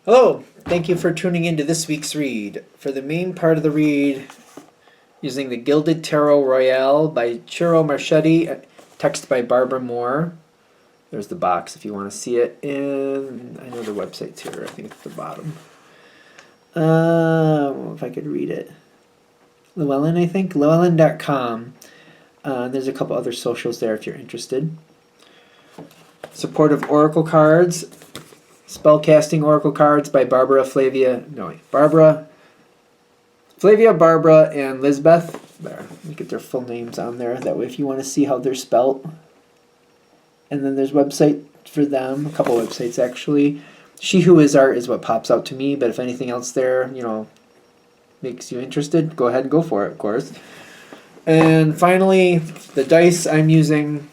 Hello, thank you for tuning in to this week's read. For the main part of the read, using the Gilded Tarot Royale by Ciro Marchetti, text by Barbara Moore. There's the box if you want to see it, and I know the website's here. I think it's at the bottom. If I could read it. Llewellyn, I think. Llewellyn.com. There's a couple other socials there if you're interested. Supportive Oracle cards. Spellcasting Oracle cards by Barbara, Flavia, and Lisbeth. There, you get their full names on there. That way, if you want to see how they're spelt. And then there's website for them, a couple websites actually. She Who Is Art is what pops out to me, but if anything else there, makes you interested, go ahead and go for it, of course. And finally, the dice I'm using,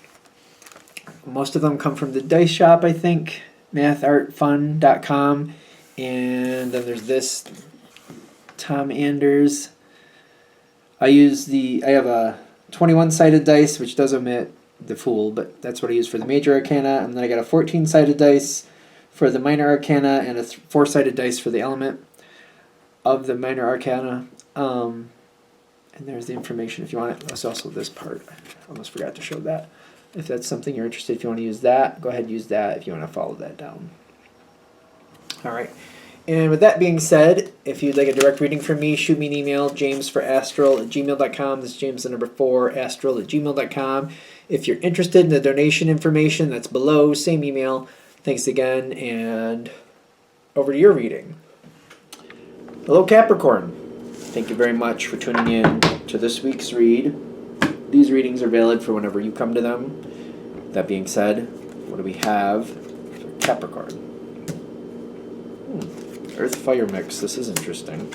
most of them come from the dice shop, I think. mathartfun.com, and then there's this Tom Anders. I have a 21-sided dice, which does omit the Fool, but that's what I use for the major arcana, and then I got a 14-sided dice for the minor arcana and a 4-sided dice for the element of the minor arcana. And there's the information if you want it. There's also this part. I almost forgot to show that. If that's something you're interested, if you want to use that, go ahead and use that if you want to follow that down. All right. And with that being said, if you'd like a direct reading from me, shoot me an email, jamesforastral@gmail.com. This is James, the number 4, astral@gmail.com. If you're interested in the donation information, that's below, same email. Thanks again, and over to your reading. Hello, Capricorn. Thank you very much for tuning in to this week's read. These readings are valid for whenever you come to them. That being said, what do we have for Capricorn? Earth-fire mix. This is interesting.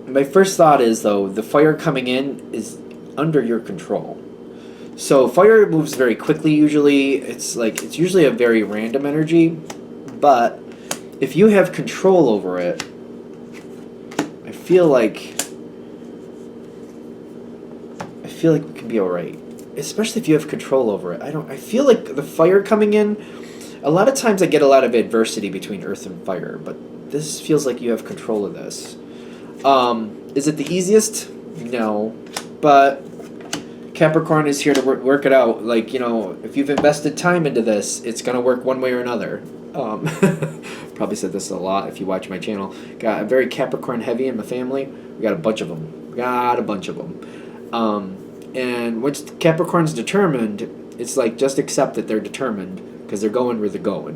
My first thought is, though, the fire coming in is under your control. So fire moves very quickly usually. It's usually a very random energy. But if you have control over it, I feel like it can be alright. Especially if you have control over it. I feel like the fire coming in, a lot of times I get a lot of adversity between earth and fire, but this feels like you have control of this. Is it the easiest? No. But Capricorn is here to work it out. If you've invested time into this, it's going to work one way or another. Probably said this a lot if you watch my channel. Got a very Capricorn heavy in my family. We got a bunch of them. And once Capricorn's determined, it's like just accept that they're determined because they're going where they're going.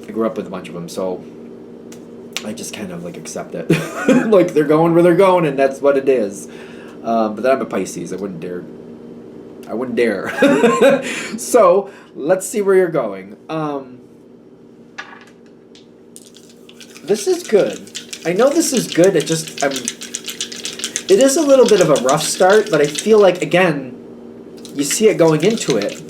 I grew up with a bunch of them, so I just kind of accept it. Like they're going where they're going, and that's what it is. But then I'm a Pisces. I wouldn't dare. So let's see where you're going. This is good. I know this is good. It is a little bit of a rough start, but I feel like, again, you see it going into it.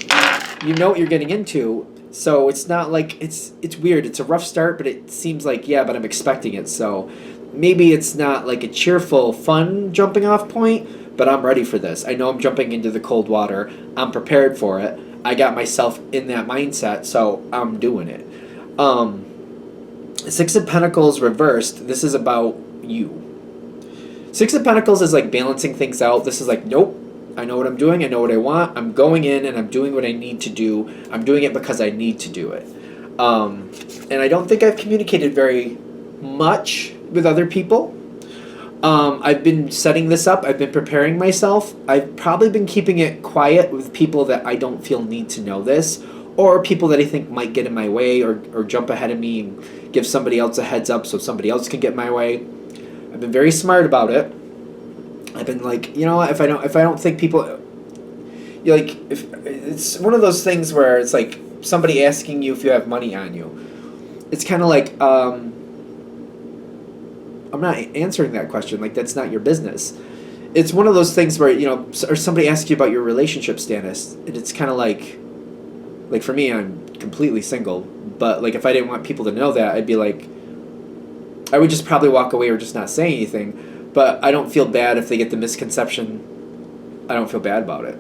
You know what you're getting into, so it's not like it's weird. It's a rough start, but it seems like, yeah, but I'm expecting it, so maybe it's not like a cheerful, fun jumping off point, but I'm ready for this. I know I'm jumping into the cold water. I'm prepared for it. I got myself in that mindset, so I'm doing it. Six of Pentacles reversed. This is about you. Six of Pentacles is like balancing things out. This is like, nope, I know what I'm doing. I know what I want. I'm going in and I'm doing what I need to do. I'm doing it because I need to do it. And I don't think I've communicated very much with other people. I've been setting this up. I've been preparing myself. I've probably been keeping it quiet with people that I don't feel need to know this, or people that I think might get in my way or jump ahead of me and give somebody else a heads up so somebody else can get in my way. I've been very smart about it. I've been like, if I don't think people, if it's one of those things where it's like somebody asking you if you have money on you. It's kind of like, I'm not answering that question. Like, that's not your business. It's one of those things where, or somebody asks you about your relationship status, and it's kind of like for me, I'm completely single, but if I didn't want people to know that, I'd be like, I would just probably walk away or just not say anything. But I don't feel bad if they get the misconception I don't feel bad about it.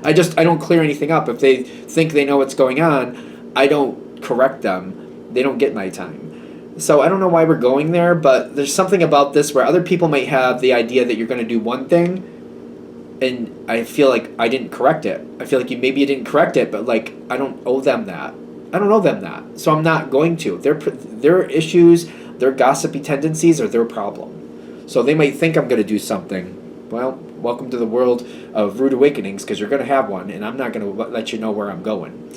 I don't clear anything up. If they think they know what's going on, I don't correct them. They don't get my time. So I don't know why we're going there, but there's something about this where other people might have the idea that you're going to do one thing, and I feel like I didn't correct it. I feel like maybe you didn't correct it, but like I don't owe them that. I don't owe them that, so I'm not going to. Their issues, their gossipy tendencies are their problem. So they might think I'm going to do something. Well, welcome to the world of rude awakenings, because you're going to have one, and I'm not going to let you know where I'm going.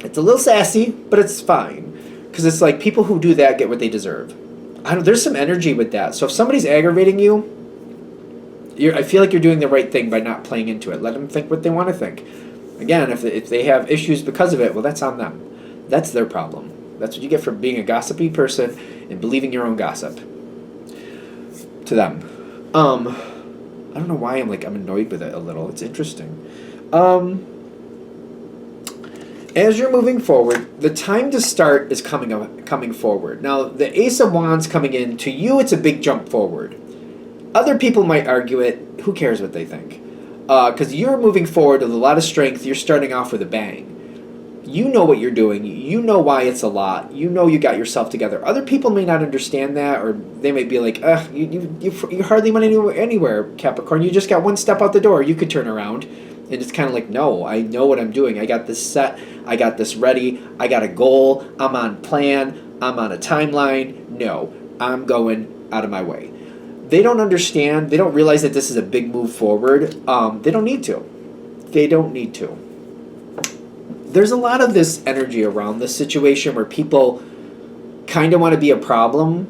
It's a little sassy, but it's fine, because it's like people who do that get what they deserve. There's some energy with that. So if somebody's aggravating you, I feel like you're doing the right thing by not playing into it. Let them think what they want to think. Again, if they have issues because of it, well, that's on them. That's their problem. That's what you get for being a gossipy person and believing your own gossip. To them. I don't know why I'm annoyed with it a little. It's interesting. As you're moving forward, the time to start is coming forward. Now, the Ace of Wands coming in, to you, it's a big jump forward. Other people might argue it. Who cares what they think? Because you're moving forward with a lot of strength. You're starting off with a bang. You know what you're doing. You know why it's a lot. You know you got yourself together. Other people may not understand that, or they may be like, you hardly went anywhere, Capricorn. You just got one step out the door. You could turn around. And it's kind of like, no, I know what I'm doing. I got this set. I got this ready. I got a goal. I'm on plan. I'm on a timeline. No, I'm going out of my way. They don't understand. They don't realize that this is a big move forward. They don't need to. They don't need to. There's a lot of this energy around this situation where people kind of want to be a problem.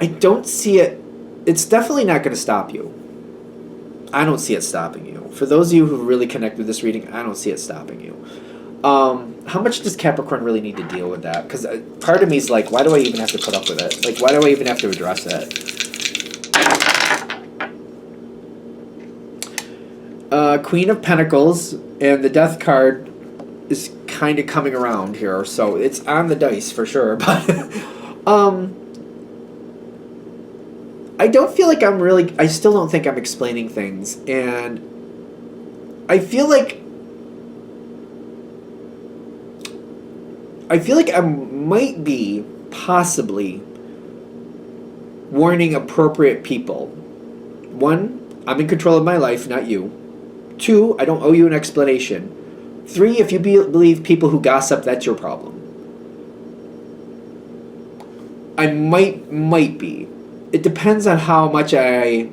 I don't see it. It's definitely not going to stop you. I don't see it stopping you. For those of you who really connect with this reading, I don't see it stopping you. How much does Capricorn really need to deal with that? Because part of me is like, why do I even have to put up with it? Like, why do I even have to address it? Queen of Pentacles, and the Death card is kind of coming around here, so it's on the dice for sure. But I don't feel like I still don't think I'm explaining things, and I feel like I might be possibly warning appropriate people. 1, I'm in control of my life, not you. 2, I don't owe you an explanation. 3, if you believe people who gossip, that's your problem. I might be. It depends on how much I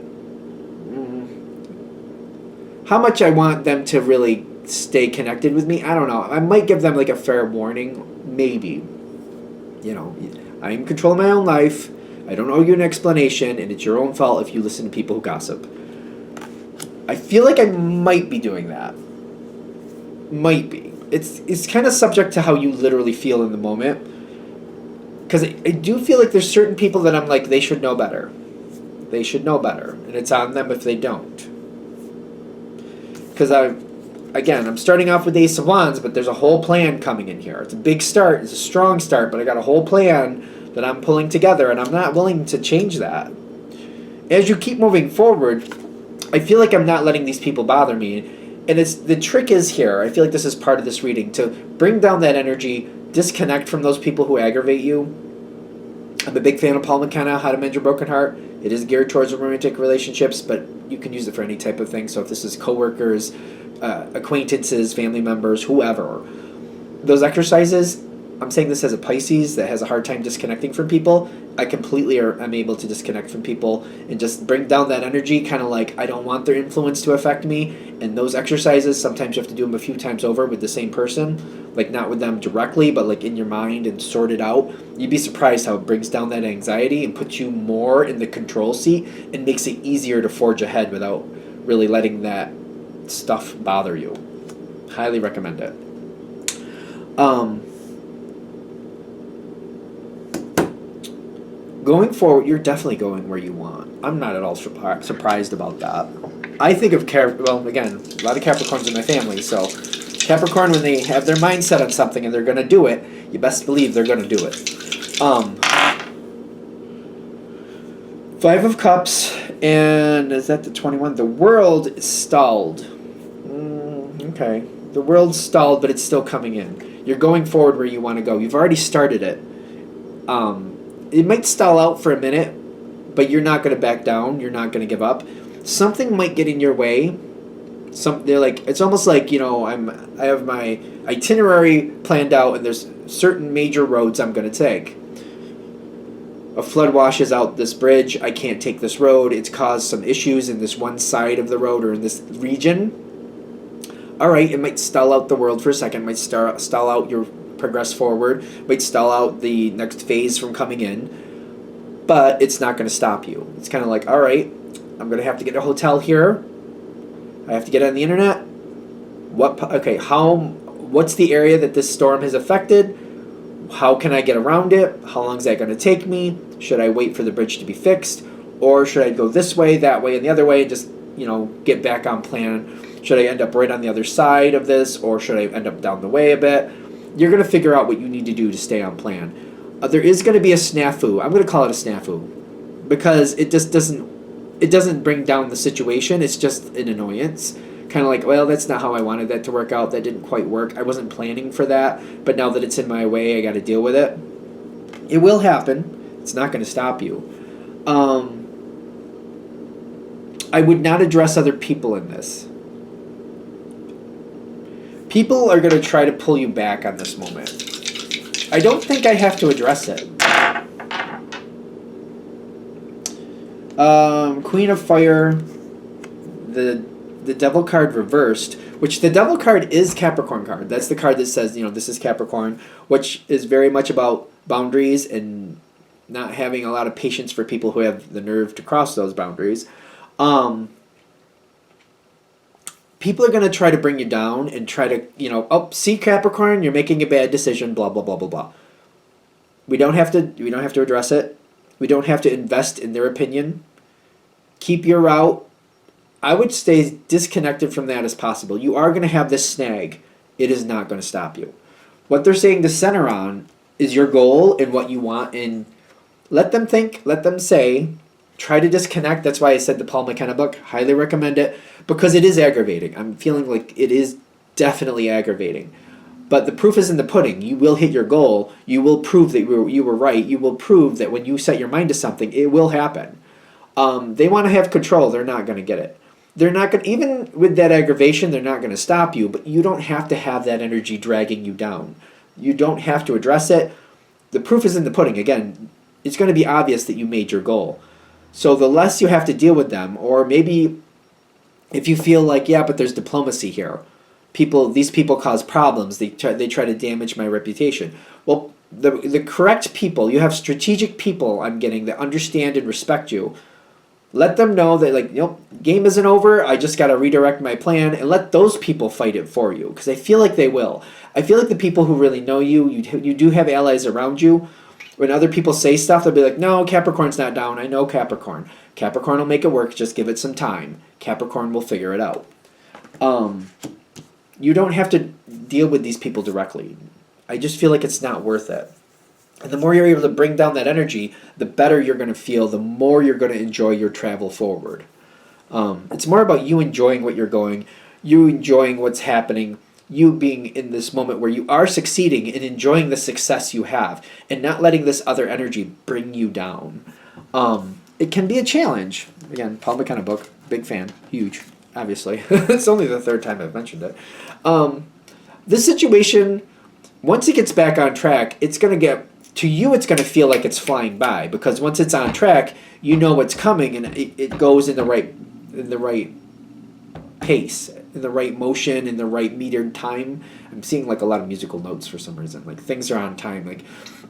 want them to really stay connected with me. I don't know. I might give them like a fair warning. Maybe. You know, I'm in control of my own life. I don't owe you an explanation, and it's your own fault if you listen to people who gossip. I feel like I might be doing that. Might be. It's kind of subject to how you literally feel in the moment. Because I do feel like there's certain people that I'm like, they should know better. They should know better. And it's on them if they don't. Because I'm starting off with Ace of Wands, but there's a whole plan coming in here. It's a big start. It's a strong start, but I got a whole plan that I'm pulling together, and I'm not willing to change that. As you keep moving forward, I feel like I'm not letting these people bother me. And the trick is here, I feel like this is part of this reading, to bring down that energy, disconnect from those people who aggravate you. I'm a big fan of Paul McKenna, How to Mend Your Broken Heart. It is geared towards romantic relationships, but you can use it for any type of thing. So if this is coworkers, acquaintances, family members, whoever, those exercises, I'm saying this as a Pisces that has a hard time disconnecting from people. I completely am able to disconnect from people and just bring down that energy, kind of like I don't want their influence to affect me. And those exercises, sometimes you have to do them a few times over with the same person, like not with them directly, but like in your mind and sort it out. You'd be surprised how it brings down that anxiety and puts you more in the control seat and makes it easier to forge ahead without really letting that stuff bother you. Highly recommend it. Going forward, you're definitely going where you want. I'm not at all surprised about that. I think of again, a lot of Capricorns in my family, so Capricorn, when they have their mindset on something and they're going to do it, you best believe they're going to do it. Five of Cups, and is that the 21? The world is stalled. Okay. The world's stalled, but it's still coming in. You're going forward where you want to go. You've already started it. It might stall out for a minute, but you're not going to back down. You're not going to give up. Something might get in your way. They're like, it's almost like, I have my itinerary planned out, and there's certain major roads I'm going to take. A flood washes out this bridge. I can't take this road. It's caused some issues in this one side of the road or in this region. All right, it might stall out the world for a second. It might stall out your progress forward. It might stall out the next phase from coming in. But it's not going to stop you. It's kind of like, all right, I'm going to have to get a hotel here. I have to get on the internet. What's the area that this storm has affected? How can I get around it? How long is that going to take me? Should I wait for the bridge to be fixed? Or should I go this way, that way, and the other way and just, get back on plan? Should I end up right on the other side of this, or should I end up down the way a bit? You're going to figure out what you need to do to stay on plan. There is going to be a snafu. I'm going to call it a snafu because it just doesn't bring down the situation. It's just an annoyance. Kind of like, well, that's not how I wanted that to work out. That didn't quite work. I wasn't planning for that, but now that it's in my way, I got to deal with it. It will happen. It's not going to stop you. I would not address other people in this. People are going to try to pull you back on this moment. I don't think I have to address it. Queen of Fire, the Devil card reversed, which the Devil card is Capricorn card. That's the card that says, this is Capricorn, which is very much about boundaries and not having a lot of patience for people who have the nerve to cross those boundaries. People are going to try to bring you down and try to, see Capricorn, you're making a bad decision, blah, blah, blah, blah, blah. We don't have to address it. We don't have to invest in their opinion. Keep your route. I would stay disconnected from that as possible. You are going to have this snag. It is not going to stop you. What they're saying to center on is your goal and what you want, and let them think, let them say, try to disconnect. That's why I said the Paul McKenna book. Highly recommend it because it is aggravating. I'm feeling like it is definitely aggravating. But the proof is in the pudding. You will hit your goal. You will prove that you were right. You will prove that when you set your mind to something, it will happen. They want to have control. They're not going to get it. They're not going, even with that aggravation, they're not going to stop you, but you don't have to have that energy dragging you down. You don't have to address it. The proof is in the pudding. Again, it's going to be obvious that you made your goal. So the less you have to deal with them, or maybe if you feel like, yeah, but there's diplomacy here. These people cause problems. They try to damage my reputation. Well, the correct people, you have strategic people I'm getting that understand and respect you. Let them know that, game isn't over. I just got to redirect my plan, and let those people fight it for you, because I feel like they will. I feel like the people who really know you do have allies around you. When other people say stuff, they'll be like, no, Capricorn's not down. I know Capricorn. Capricorn will make it work. Just give it some time. Capricorn will figure it out. You don't have to deal with these people directly. I just feel like it's not worth it. And the more you're able to bring down that energy, the better you're going to feel, the more you're going to enjoy your travel forward. It's more about you enjoying what you're going, you enjoying what's happening, you being in this moment where you are succeeding and enjoying the success you have, and not letting this other energy bring you down. It can be a challenge. Again, Paul McKenna book, big fan, huge, obviously. It's only the third time I've mentioned it. This situation, once it gets back on track, it's going to feel like it's flying by, because once it's on track, you know what's coming, and it goes in the right pace, in the right motion, in the right metered time. I'm seeing a lot of musical notes for some reason. Things are on time.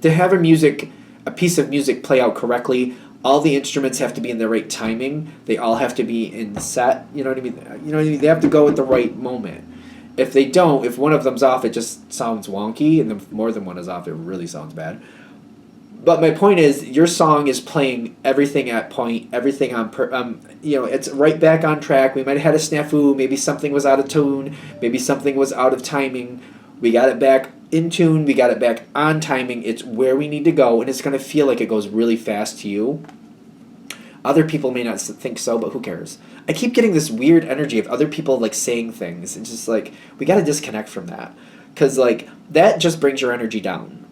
To have a piece of music play out correctly, all the instruments have to be in the right timing. They all have to be in set. You know what I mean? They have to go at the right moment. If they don't, if one of them's off, it just sounds wonky, and if more than one is off, it really sounds bad. But my point is, your song is playing everything at point, everything on, it's right back on track. We might have had a snafu, maybe something was out of tune, maybe something was out of timing. We got it back in tune, we got it back on timing. It's where we need to go, and it's going to feel like it goes really fast to you. Other people may not think so, but who cares? I keep getting this weird energy of other people like saying things. It's just like we got to disconnect from that, because like that just brings your energy down.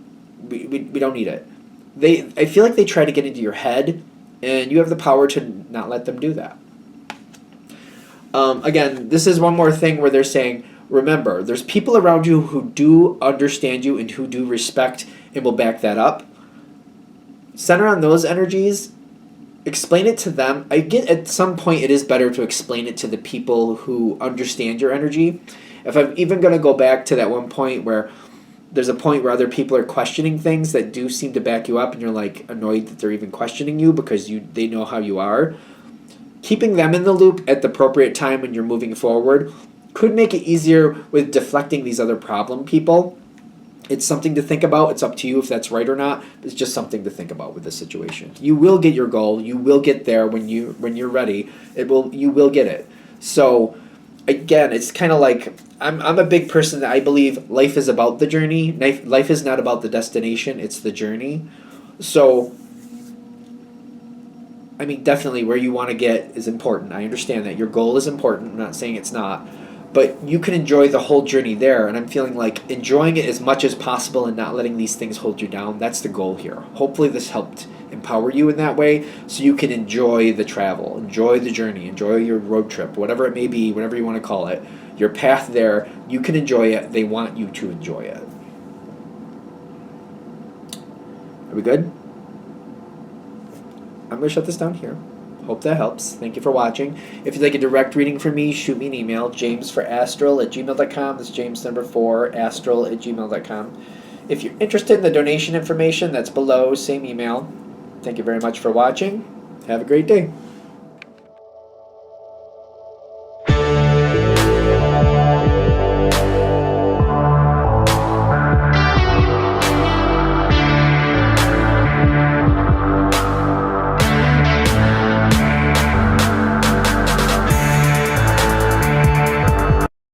We don't need it. I feel like they try to get into your head, and you have the power to not let them do that. Again, this is one more thing where they're saying, remember, there's people around you who do understand you and who do respect and will back that up. Center on those energies. Explain it to them. I get at some point it is better to explain it to the people who understand your energy. If I'm even going to go back to that one point where there's a point where other people are questioning things that do seem to back you up, and you're like annoyed that they're even questioning you because they know how you are. Keeping them in the loop at the appropriate time when you're moving forward could make it easier with deflecting these other problem people. It's something to think about. It's up to you if that's right or not. It's just something to think about with this situation. You will get your goal. You will get there when you're ready. You will get it. So again, it's kind of like I'm a big person that I believe life is about the journey. Life is not about the destination. It's the journey. So I mean, definitely where you want to get is important. I understand that your goal is important. I'm not saying it's not. But you can enjoy the whole journey there, and I'm feeling like enjoying it as much as possible and not letting these things hold you down. That's the goal here. Hopefully this helped empower you in that way so you can enjoy the travel, enjoy the journey, enjoy your road trip, whatever it may be, whatever you want to call it. Your path there, you can enjoy it. They want you to enjoy it. Are we good? I'm going to shut this down here. Hope that helps. Thank you for watching. If you'd like a direct reading from me, shoot me an email, jamesforastral@gmail.com. That's James number 4, astral@gmail.com. If you're interested in the donation information, that's below, same email. Thank you very much for watching. Have a great day.